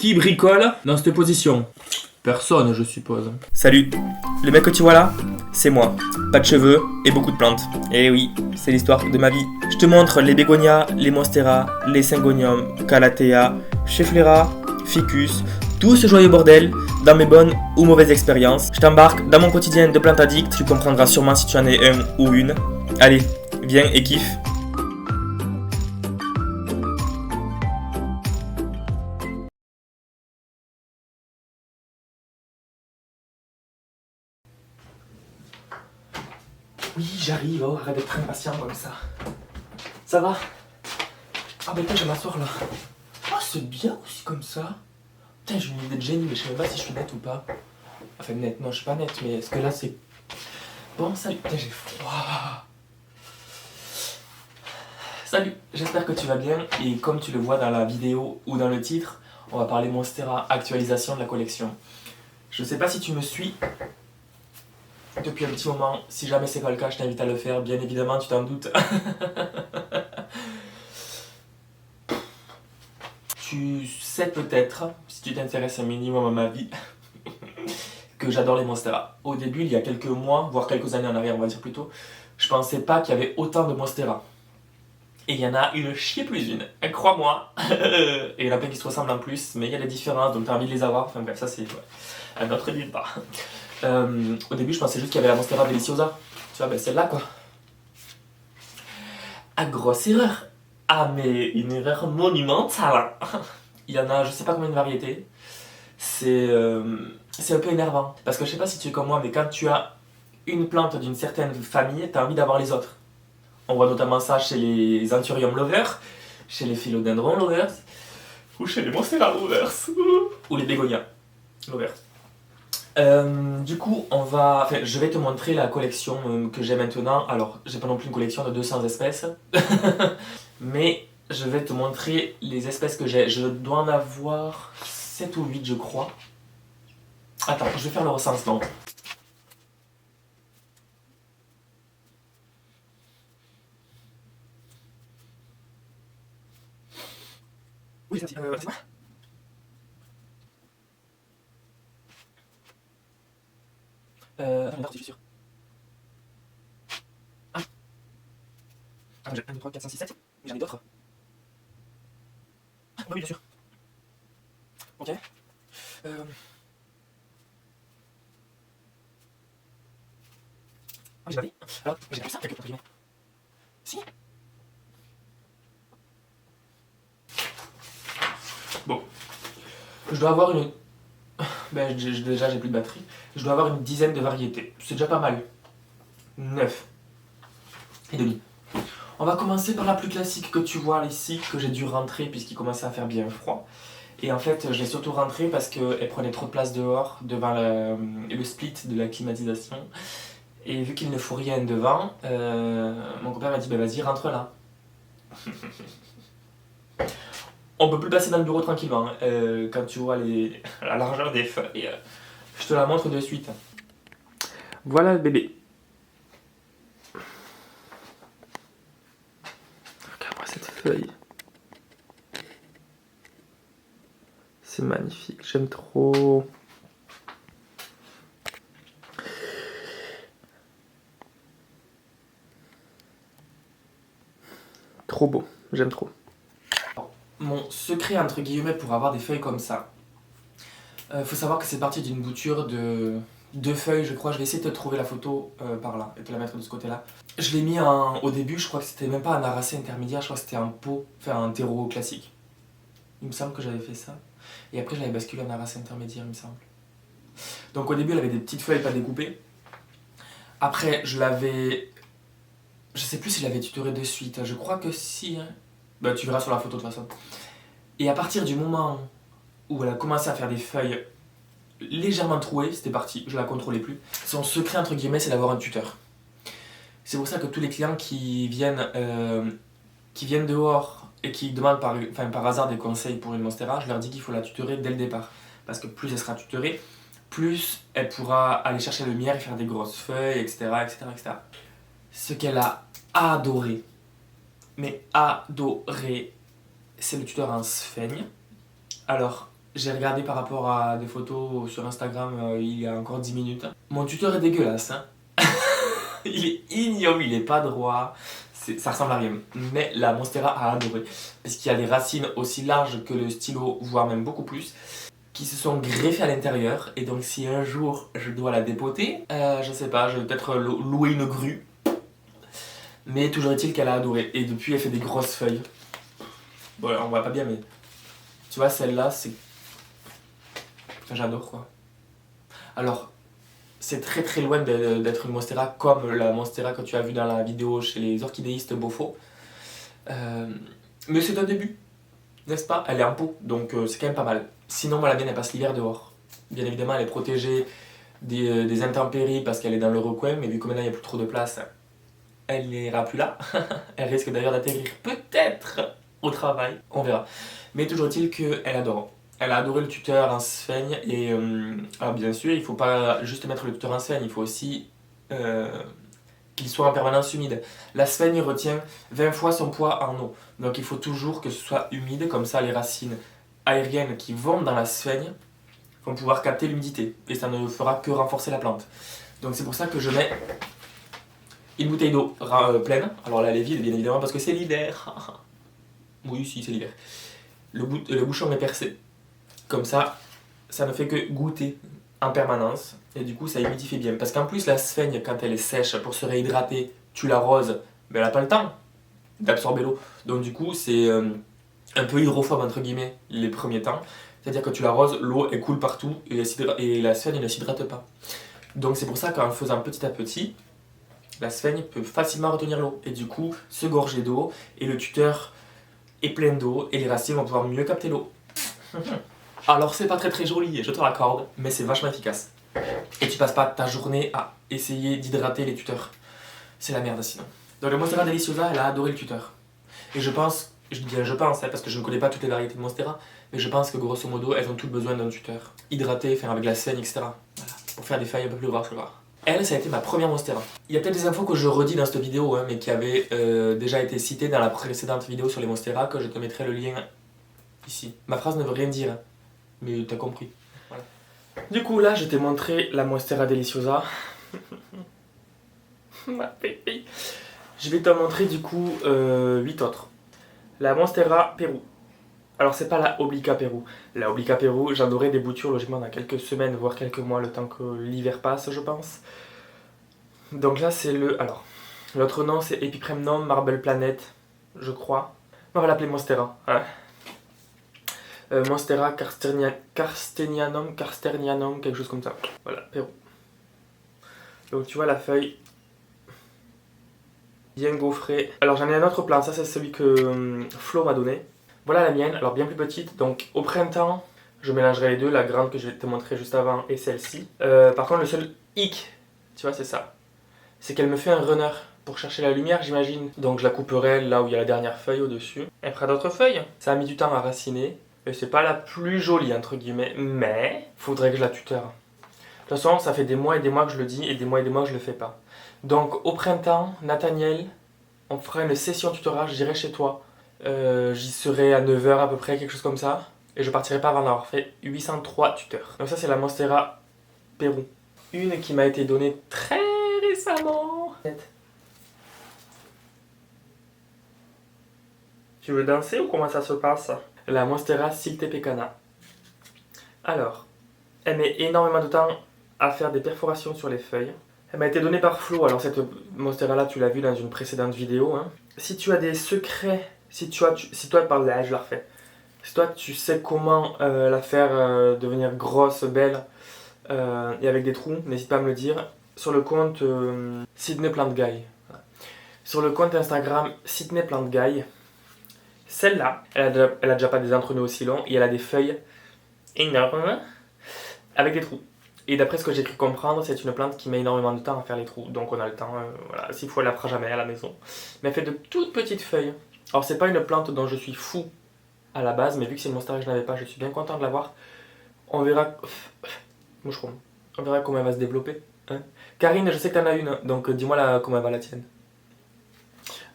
Qui bricole dans cette position? Personne, je suppose. Salut, le mec que tu vois là, c'est moi. Pas de cheveux et beaucoup de plantes. Et oui, c'est l'histoire de ma vie. Je te montre les bégonias, les monsteras, les syngoniums, calathea, schefflera, ficus, tout ce joyeux bordel dans mes bonnes ou mauvaises expériences. Je t'embarque dans mon quotidien de plante addict, tu comprendras sûrement si tu en es un ou une. Allez, viens et kiffe. Oui, j'arrive, oh, arrête d'être impatient comme ça. Ça va? Ah ben putain, je vais m'asseoir là. Ah, c'est bien aussi comme ça. Putain, j'ai une idée de génie, mais je sais même pas si je suis nette ou pas. Enfin, nette, non, je suis pas nette, mais est-ce que là c'est... Bon, salut, putain, j'ai froid. Salut, j'espère que tu vas bien, et comme tu le vois dans la vidéo ou dans le titre, on va parler Monstera, actualisation de la collection. Je sais pas si tu me suis depuis un petit moment, si jamais c'est pas le cas, je t'invite à le faire, bien évidemment, tu t'en doutes. Tu sais peut-être, si tu t'intéresses un minimum à ma vie, que j'adore les Monstera. Au début, il y a quelques mois, voire quelques années en arrière, on va dire plutôt, je pensais pas qu'il y avait autant de Monstera. Et il y en a une chier plus une, crois-moi. Et il y en a plein qui se ressemblent en plus, mais il y a des différences, donc t'as envie de les avoir. Enfin bref, ça c'est un autre débat. Au début, je pensais juste qu'il y avait la Monstera Deliciosa. Tu vois, ben celle-là quoi. Ah, grosse erreur. Ah, mais une erreur monumentale. Il y en a, je sais pas combien de variétés. C'est un peu énervant. Parce que je sais pas si tu es comme moi, mais quand tu as une plante d'une certaine famille, t'as envie d'avoir les autres. On voit notamment ça chez les Anthurium lovers, chez les Philodendron lovers, ou chez les Monstera lovers, ou les Bégonia lovers. Du coup, je vais te montrer la collection que j'ai maintenant. Alors, j'ai pas non plus une collection de 200 espèces, mais je vais te montrer les espèces que j'ai. Je dois en avoir 7 ou 8, je crois. Attends, je vais faire le recensement. Oui, c'est ça. C'est moi. Attends, je suis sûr. Ah, attends, j'ai 1, 2, 3, 4, 5, 6, 7. Mais j'en ai d'autres. Ah, bah oui, bien sûr. Ok. Ah, j'ai pas dit. Alors, j'ai plus ça, quelque part, entre guillemets. Si. Bon. Je dois avoir une... Ben, déjà, j'ai plus de batterie. Je dois avoir une dizaine de variétés. C'est déjà pas mal. 9 et demi. On va commencer par la plus classique que tu vois ici, que j'ai dû rentrer puisqu'il commençait à faire bien froid. Et en fait, je l'ai surtout rentrée parce qu'elle prenait trop de place dehors, devant le split de la climatisation. Et vu qu'il ne faut rien devant, mon copain m'a dit, bah vas-y, rentre là. On peut plus passer dans le bureau tranquillement, hein, quand tu vois la largeur des feuilles. Je te la montre de suite. Voilà le bébé. Regarde-moi cette feuille. C'est magnifique, j'aime trop. Trop beau, j'aime trop. Mon secret entre guillemets pour avoir des feuilles comme ça, faut savoir que c'est parti d'une bouture de 2 feuilles, je crois. Je vais essayer de te trouver la photo par là et te la mettre de ce côté-là. Je l'ai mis au début, je crois que c'était même pas un arracé intermédiaire, je crois que c'était un pot, enfin un terreau classique. Il me semble que j'avais fait ça. Et après, je l'avais basculé en arracé intermédiaire, il me semble. Donc au début, elle avait des petites feuilles pas découpées. Après, je sais plus si je l'avais tutoré de suite. Je crois que si. Hein. Bah, tu verras sur la photo de toute façon. Et à partir du moment où elle a commencé à faire des feuilles légèrement trouées, c'était parti, je la contrôlais plus. Son secret, entre guillemets, c'est d'avoir un tuteur. C'est pour ça que tous les clients qui viennent dehors et qui demandent par hasard des conseils pour une Monstera, je leur dis qu'il faut la tutorer dès le départ. Parce que plus elle sera tutorée, plus elle pourra aller chercher le miel et faire des grosses feuilles, etc. etc., etc. Ce qu'elle a adoré, mais adoré, c'est le tuteur en sphaigne. Alors, J'ai regardé par rapport à des photos sur Instagram il y a encore 10 minutes. Mon tuteur est dégueulasse. Hein. Il est ignoble, il est pas droit. Ça ressemble à rien. Mais la Monstera a adoré. Parce qu'il y a des racines aussi larges que le stylo, voire même beaucoup plus, qui se sont greffées à l'intérieur. Et donc si un jour je dois la dépoter, je sais pas, je vais peut-être louer une grue. Mais toujours est-il qu'elle a adoré. Et depuis, elle fait des grosses feuilles. Bon, on voit pas bien, mais tu vois, celle-là, c'est... J'adore, quoi. Alors, c'est très très loin d'être une Monstera comme la Monstera que tu as vue dans la vidéo chez les orchidéistes Beaufort. Mais c'est un début, n'est-ce pas? Elle est en pot, donc c'est quand même pas mal. Sinon, moi, la mienne, elle passe l'hiver dehors. Bien évidemment, elle est protégée des intempéries parce qu'elle est dans le recoin, mais vu que maintenant, il n'y a plus trop de place, elle n'ira plus là. Elle risque d'ailleurs d'atterrir peut-être au travail, on verra. Mais toujours est-il qu'elle adore. Elle a adoré le tuteur en sphaigne et alors bien sûr, il ne faut pas juste mettre le tuteur en sphaigne, il faut aussi qu'il soit en permanence humide. La sphaigne retient 20 fois son poids en eau, donc il faut toujours que ce soit humide, comme ça les racines aériennes qui vont dans la sphaigne vont pouvoir capter l'humidité et ça ne fera que renforcer la plante. Donc c'est pour ça que je mets une bouteille d'eau pleine. Alors là elle est vide bien évidemment parce que c'est l'hiver. Oui, si c'est l'hiver. Le bouchon est percé. Comme ça, ça ne fait que goûter en permanence. Et du coup, ça humidifie bien. Parce qu'en plus, la sphaigne, quand elle est sèche, pour se réhydrater, tu l'arroses, mais elle n'a pas le temps d'absorber l'eau. Donc du coup, c'est un peu hydrophobe, entre guillemets, les premiers temps. C'est-à-dire que tu l'arroses, l'eau, elle coule partout, et la sphaigne ne s'hydrate pas. Donc c'est pour ça qu'en le faisant petit à petit, la sphaigne peut facilement retenir l'eau. Et du coup, se gorger d'eau, et le tuteur est plein d'eau, et les racines vont pouvoir mieux capter l'eau. Alors c'est pas très très joli, je te l'accorde, mais c'est vachement efficace. Et tu passes pas ta journée à essayer d'hydrater les tuteurs. C'est la merde sinon. Donc la Monstera Deliciosa, elle a adoré le tuteur. Et je pense, je dis bien je pense, parce que je ne connais pas toutes les variétés de Monstera, mais je pense que grosso modo, elles ont toutes besoin d'un tuteur. Hydraté, faire avec la sphaigne, etc. Voilà. Pour faire des feuilles un peu plus grosses, je vois. Elle, ça a été ma première Monstera. Il y a peut-être des infos que je redis dans cette vidéo, hein, mais qui avaient déjà été citées dans la précédente vidéo sur les Monstera, que je te mettrai le lien ici. Ma phrase ne veut rien dire. Mais t'as compris. Voilà. Du coup, là, je t'ai montré la Monstera Deliciosa. Ma pépé. Je vais te montrer du coup 8 autres. La Monstera Pérou. Alors, c'est pas la Oblica Pérou. La Oblica Pérou, j'en aurai des boutures logiquement dans quelques semaines, voire quelques mois, le temps que l'hiver passe, je pense. Donc là, c'est le. Alors, l'autre nom, c'est Epipremnum Marble Planet, je crois. On va l'appeler Monstera. Hein. Monstera Carstenianum, quelque chose comme ça. Voilà, Pérou. Donc tu vois la feuille bien gaufrée. Alors j'en ai un autre plan, ça c'est celui que Flo m'a donné. Voilà la mienne, alors bien plus petite. Donc au printemps, je mélangerai les deux, la grande que je vais te montrer juste avant et celle-ci. Par contre le seul hic, tu vois c'est ça. C'est qu'elle me fait un runner pour chercher la lumière j'imagine. Donc je la couperai là où il y a la dernière feuille au-dessus. Elle fera d'autres feuilles. Ça a mis du temps à raciner. Et c'est pas la plus jolie entre guillemets, mais faudrait que je la tuteur. De toute façon, ça fait des mois et des mois que je le dis et des mois que je le fais pas. Donc au printemps, Nathaniel, on fera une session tutorage, j'irai chez toi. J'y serai à 9 h à peu près, quelque chose comme ça. Et je partirai pas avant d'avoir fait 803 tuteurs. Donc ça c'est la Monstera Pérou. Une qui m'a été donnée très récemment. Tu veux danser ou comment ça se passe? La Monstera Siltepecana. Alors, elle met énormément de temps à faire des perforations sur les feuilles. Elle m'a été donnée par Flo, alors cette Monstera là tu l'as vu dans une précédente vidéo. Hein. Si tu as des secrets, si toi, par là je la refais. Si toi tu sais comment la faire devenir grosse, belle et avec des trous, n'hésite pas à me le dire. Sur le compte Sydney Plant Guy. Voilà. Sur le compte Instagram Sydney Plant Guy. Celle-là, elle a déjà pas des entreneux aussi longs et elle a des feuilles énormes avec des trous. Et d'après ce que j'ai cru comprendre, c'est une plante qui met énormément de temps à faire les trous. Donc on a le temps, voilà, s'il faut elle la fera jamais à la maison. Mais elle fait de toutes petites feuilles. Alors c'est pas une plante dont je suis fou à la base, mais vu que c'est une Monstera que je n'avais pas, je suis bien content de l'avoir. On verra... Moucheron. On verra comment elle va se développer. Hein. Karine, je sais que t'en as une, donc dis-moi comment elle va la tienne.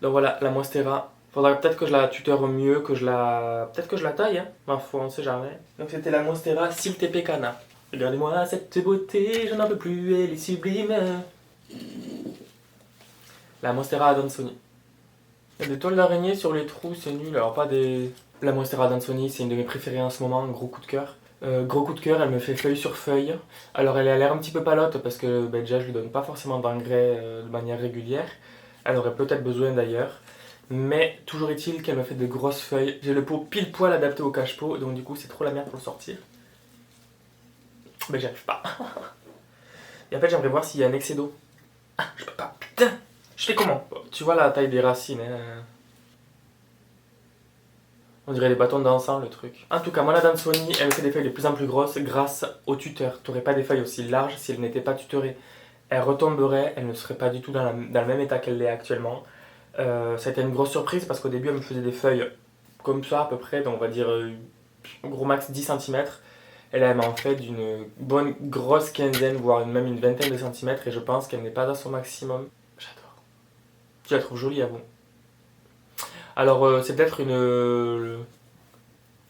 Donc voilà, la Monstera Faudrait peut-être que je la tuteur mieux, peut-être que je la taille, hein. Ma foi, on sait jamais. Donc c'était la Monstera Silte Pecana. Regardez-moi cette beauté, je n'en peux plus, elle est sublime. La Monstera Adansoni. Il y a des toiles d'araignée sur les trous, c'est nul. Alors pas des... La Monstera Adansoni, c'est une de mes préférées en ce moment, un gros coup de cœur. Gros coup de cœur, elle me fait feuille sur feuille. Alors elle a l'air un petit peu palote parce que déjà je lui donne pas forcément d'engrais de manière régulière. Elle aurait peut-être besoin d'ailleurs. Mais toujours est-il qu'elle me fait de grosses feuilles. J'ai le pot pile poil adapté au cache-pot, donc du coup c'est trop la merde pour le sortir. Mais j'y arrive pas. Et en fait j'aimerais voir s'il y a un excès d'eau. Ah, je peux pas. Putain, je fais comment? Tu vois la taille des racines, hein. On dirait des bâtons d'encens le truc. En tout cas, moi la Adansoni, elle me fait des feuilles de plus en plus grosses grâce au tuteur. T'aurais pas des feuilles aussi larges si elle n'était pas tutorée. Elle retomberait, elle ne serait pas du tout dans le même état qu'elle l'est actuellement. Ça a été une grosse surprise parce qu'au début elle me faisait des feuilles comme ça à peu près, donc on va dire gros max 10 cm. Et là elle m'en fait d'une bonne grosse quinzaine, voire même une vingtaine de centimètres et je pense qu'elle n'est pas à son maximum. J'adore. Tu la trouves jolie à vous. Alors c'est peut-être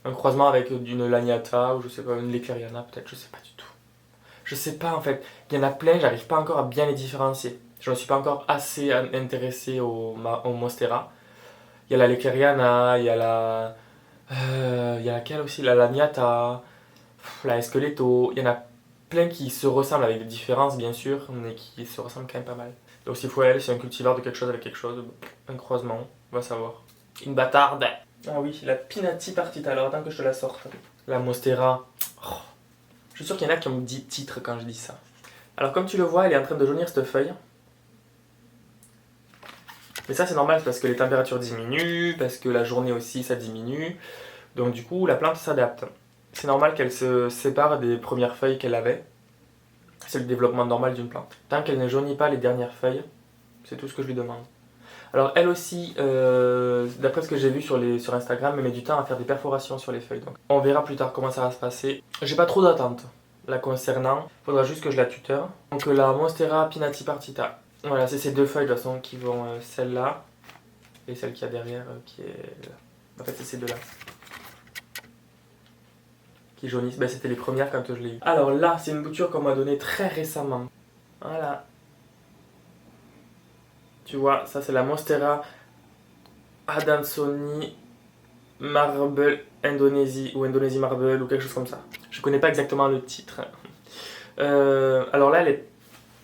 un croisement avec une Laniata ou je sais pas, une Leclerriana peut-être, je sais pas du tout. Je sais pas en fait, il y en a plein, j'arrive pas encore à bien les différencier. Je ne suis pas encore assez intéressé au Monstera. Il y a la Leclerriana, il y a la... il y a laquelle aussi? La Laniata, la Esqueleto. Il y en a plein qui se ressemblent avec des différences bien sûr, mais qui se ressemblent quand même pas mal. Donc s'il faut elle, c'est un cultivar de quelque chose avec quelque chose, un croisement, on va savoir. Une bâtarde. Ah oui, la Pinati Partita, alors attends que je te la sorte. La Monstera. Oh. Je suis sûr qu'il y en a qui ont dit titre quand je dis ça. Alors comme tu le vois, elle est en train de jaunir cette feuille. Mais ça c'est normal parce que les températures diminuent, parce que la journée aussi ça diminue. Donc du coup la plante s'adapte. C'est normal qu'elle se sépare des premières feuilles qu'elle avait. C'est le développement normal d'une plante. Tant qu'elle ne jaunit pas les dernières feuilles, c'est tout ce que je lui demande. Alors elle aussi, d'après ce que j'ai vu sur Instagram, elle met du temps à faire des perforations sur les feuilles. Donc on verra plus tard comment ça va se passer. J'ai pas trop d'attente la concernant. Faudra juste que je la tuteur. Donc la Monstera Pinati Partita. Voilà, c'est ces deux feuilles de toute façon qui vont celle-là et celle qu'il y a derrière qui est là. En fait c'est ces deux-là. Qui jaunissent. Ben, c'était les premières quand je l'ai eu. Alors là, c'est une bouture qu'on m'a donnée très récemment. Voilà. Tu vois, ça c'est la Monstera Adansoni Marble Indonésie ou Indonésie Marble ou quelque chose comme ça. Je connais pas exactement le titre. Alors là, elle est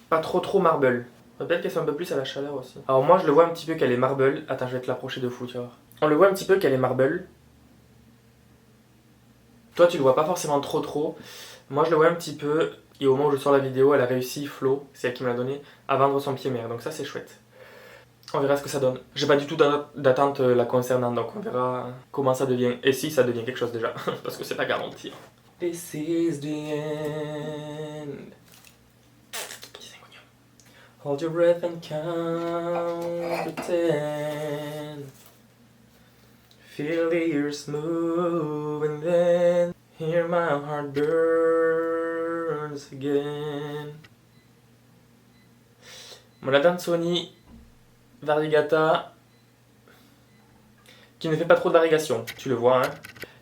pas trop marble. Peut-être qu'elle fait un peu plus à la chaleur aussi. Alors moi, je le vois un petit peu qu'elle est marble. Attends, je vais te l'approcher de fou, tu vois. On le voit un petit peu qu'elle est marble. Toi, tu le vois pas forcément trop. Moi, je le vois un petit peu. Et au moment où je sors la vidéo, elle a réussi, Flo, c'est elle qui me l'a donné, à vendre son pied mère. Donc ça, c'est chouette. On verra ce que ça donne. J'ai pas du tout d'attente la concernant, donc on verra comment ça devient. Et si ça devient quelque chose déjà, parce que c'est pas garanti. This is the end. Hold your breath and count to 10. Feel the ears move and then hear my heart burns again. Mon Adansoni variegata qui ne fait pas trop de variegation, tu le vois, hein.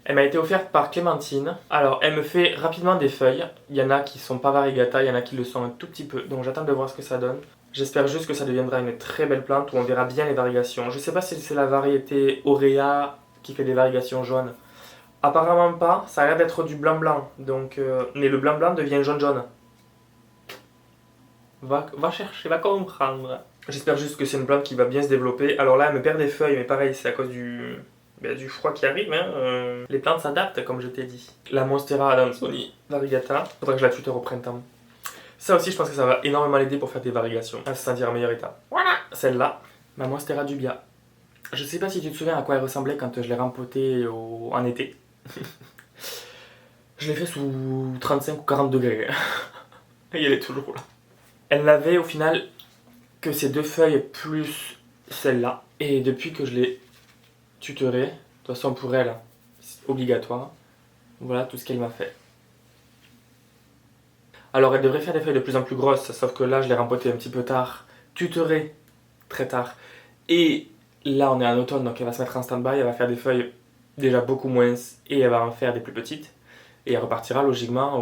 Elle m'a été offerte par Clémentine. Alors, elle me fait rapidement des feuilles. Il y en a qui sont pas variegata, il y en a qui le sont un tout petit peu. Donc j'attends de voir ce que ça donne. J'espère juste que ça deviendra une très belle plante où on verra bien les variations. Je sais pas si c'est la variété Aurea qui fait des variations jaunes. Apparemment pas, ça a l'air d'être du blanc-blanc. Donc, mais le blanc-blanc devient jaune-jaune. Va chercher, va comprendre. J'espère juste que c'est une plante qui va bien se développer. Alors là, elle me perd des feuilles, mais pareil, c'est à cause du froid qui arrive. Hein. Les plantes s'adaptent, comme je t'ai dit. La Monstera Adansoni variegata. Faudra que je la tuteur au printemps. Ça aussi, je pense que ça va énormément l'aider pour faire des variations. À se sentir en meilleur état. Voilà. Celle-là, ma Monstera Dubia. Je sais pas si tu te souviens à quoi elle ressemblait quand je l'ai rempotée en été. Je l'ai fait sous 35 ou 40 degrés. Et elle est toujours là. Elle n'avait au final que ces deux feuilles plus celle-là. Et depuis que je l'ai tutorée, de toute façon pour elle, c'est obligatoire. Voilà tout ce qu'elle m'a fait. Alors elle devrait faire des feuilles de plus en plus grosses, sauf que là je l'ai rempotée un petit peu tard, tutorée très tard. Et Là, on est en automne, donc elle va se mettre en stand-by, elle va faire des feuilles déjà beaucoup moins et elle va en faire des plus petites. Et elle repartira logiquement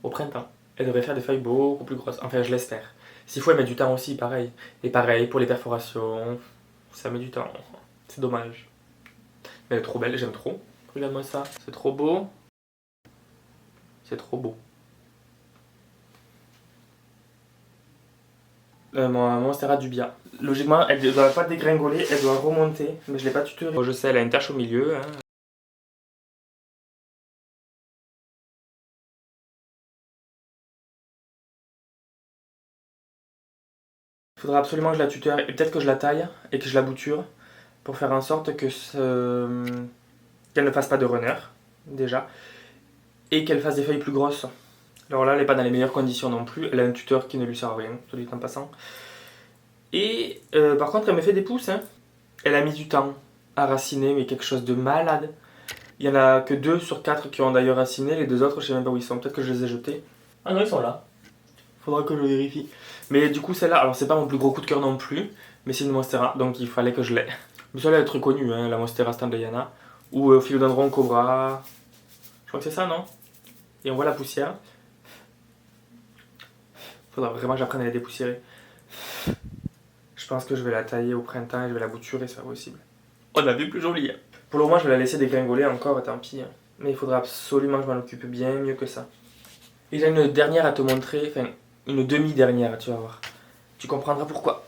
au printemps. Elle devrait faire des feuilles beaucoup plus grosses, enfin je l'espère. S'il faut, elle met du temps aussi, pareil. Et pareil, pour les perforations, ça met du temps. C'est dommage. Mais elle est trop belle, j'aime trop. Regarde-moi ça, c'est trop beau. C'est trop beau. Mon Monstera Dubia. Logiquement, elle ne doit pas dégringoler, elle doit remonter. Mais je l'ai pas tutoré. Je sais, elle a une tache au milieu. Hein. Il faudra absolument que je la tuteur et peut-être que je la taille et que je la bouture pour faire en sorte que qu'elle ne fasse pas de runner, déjà, et qu'elle fasse des feuilles plus grosses. Alors là, elle n'est pas dans les meilleures conditions non plus, elle a un tuteur qui ne lui sert à rien, tout dit en passant. Et par contre, elle me fait des pousses. Hein. Elle a mis du temps à raciner, mais quelque chose de malade. Il n'y en a que 2 sur 4 qui ont d'ailleurs raciné, les 2 autres, je sais même pas où ils sont, peut-être que je les ai jetés. Ah non, ils sont là. Faudra que je vérifie. Mais du coup, celle-là, alors c'est pas mon plus gros coup de cœur non plus, mais c'est une Monstera, donc il fallait que je l'aie. Mais celle-là est très connue, hein, la Monstera Standleyana, ou Philodendron Cobra. Je crois que c'est ça, non? Et on voit la poussière. Faudra vraiment que j'apprenne à la dépoussiérer. Je pense que je vais la tailler au printemps et je vais la bouturer, c'est pas possible. On a vu plus joli. Hein. Pour le moment, je vais la laisser dégringoler encore, tant pis. Hein. Mais il faudra absolument que je m'en occupe bien mieux que ça. Et j'ai une dernière à te montrer, enfin une demi-dernière, tu vas voir. Tu comprendras pourquoi.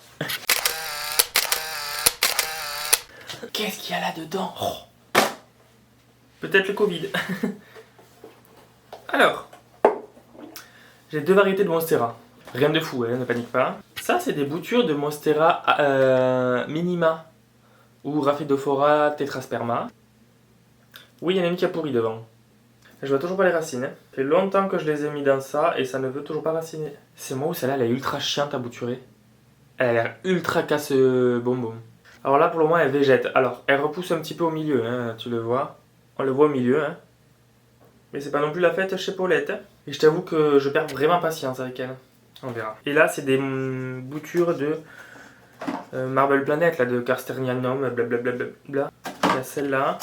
Qu'est-ce qu'il y a là-dedans? Oh. Peut-être le Covid. Alors, j'ai 2 variétés de Monstera. Rien de fou, hein, ne panique pas. Ça, c'est des boutures de Monstera Minima ou Rhaphidophora Tetrasperma. Oui, il y en a une qui a pourri devant. Je vois toujours pas les racines. Hein. Ça fait longtemps que je les ai mis dans ça et ça ne veut toujours pas raciner. C'est moi ou celle-là, elle est ultra chiante à bouturer. Elle a l'air ultra casse-bonbon. Alors là, pour le moment, elle végète. Alors, elle repousse un petit peu au milieu, hein, tu le vois. On le voit au milieu. Hein. Mais c'est pas non plus la fête chez Paulette. Hein. Et je t'avoue que je perds vraiment patience avec elle. On verra. Et là, c'est des boutures de Marble Planet, là, de Carsternianum, blablabla. Il y a celle-là.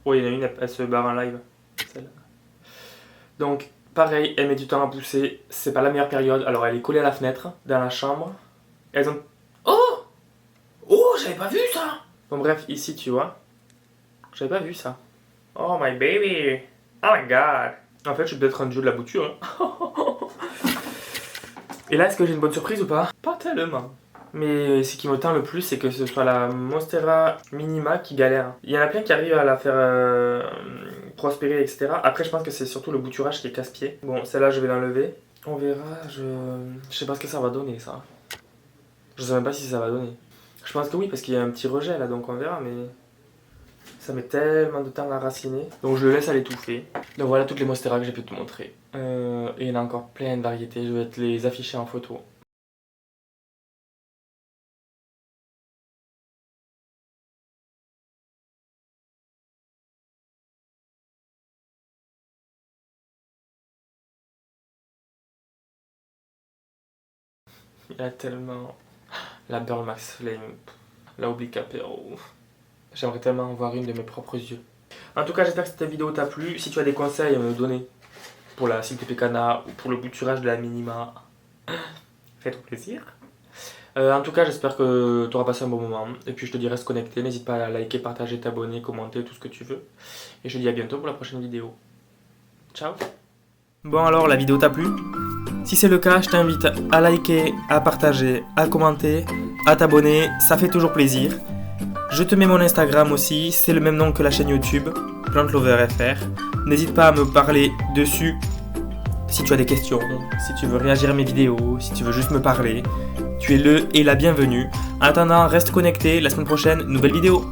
Oh, il y en a une, elle se barre en live. Celle-là. Donc, pareil, elle met du temps à pousser. C'est pas la meilleure période. Alors, elle est collée à la fenêtre, dans la chambre. Elles ont... Oh! Oh, j'avais pas vu ça! Bon, bref, ici, tu vois. J'avais pas vu ça. Oh, my baby! Oh my god! En fait, je suis peut-être un dieu de la bouture. Hein. Et là, est-ce que j'ai une bonne surprise ou pas? Pas tellement. Mais ce qui me tend le plus, c'est que ce soit la Monstera Minima qui galère. Il y en a plein qui arrivent à la faire prospérer, etc. Après, je pense que c'est surtout le bouturage qui est casse-pied. Bon, celle-là, je vais l'enlever. On verra, je sais pas ce que ça va donner, ça. Je sais même pas si ça va donner. Je pense que oui, parce qu'il y a un petit rejet, là, donc on verra, mais... Ça met tellement de temps à raciner. Donc je le laisse à l'étouffer. Donc voilà toutes les Monstera que j'ai pu te montrer. Et il y en a encore plein de variétés. Je vais te les afficher en photo. Il y a tellement... La Burl Max Flame. La Oblique Apéro. J'aimerais tellement en voir une de mes propres yeux. En tout cas, j'espère que cette vidéo t'a plu. Si tu as des conseils à me donner pour la Silk Pecana ou pour le bouturage de la Minima, fais-toi plaisir. En tout cas, j'espère que tu auras passé un bon moment. Et puis je te dis reste connecté. N'hésite pas à liker, partager, t'abonner, commenter, tout ce que tu veux. Et je te dis à bientôt pour la prochaine vidéo. Ciao. Bon alors, la vidéo t'a plu? Si c'est le cas, je t'invite à liker, à partager, à commenter, à t'abonner. Ça fait toujours plaisir. Je te mets mon Instagram aussi, c'est le même nom que la chaîne YouTube, PlantLoverFR. N'hésite pas à me parler dessus si tu as des questions, si tu veux réagir à mes vidéos, si tu veux juste me parler. Tu es le et la bienvenue. En attendant, reste connecté, la semaine prochaine, nouvelle vidéo.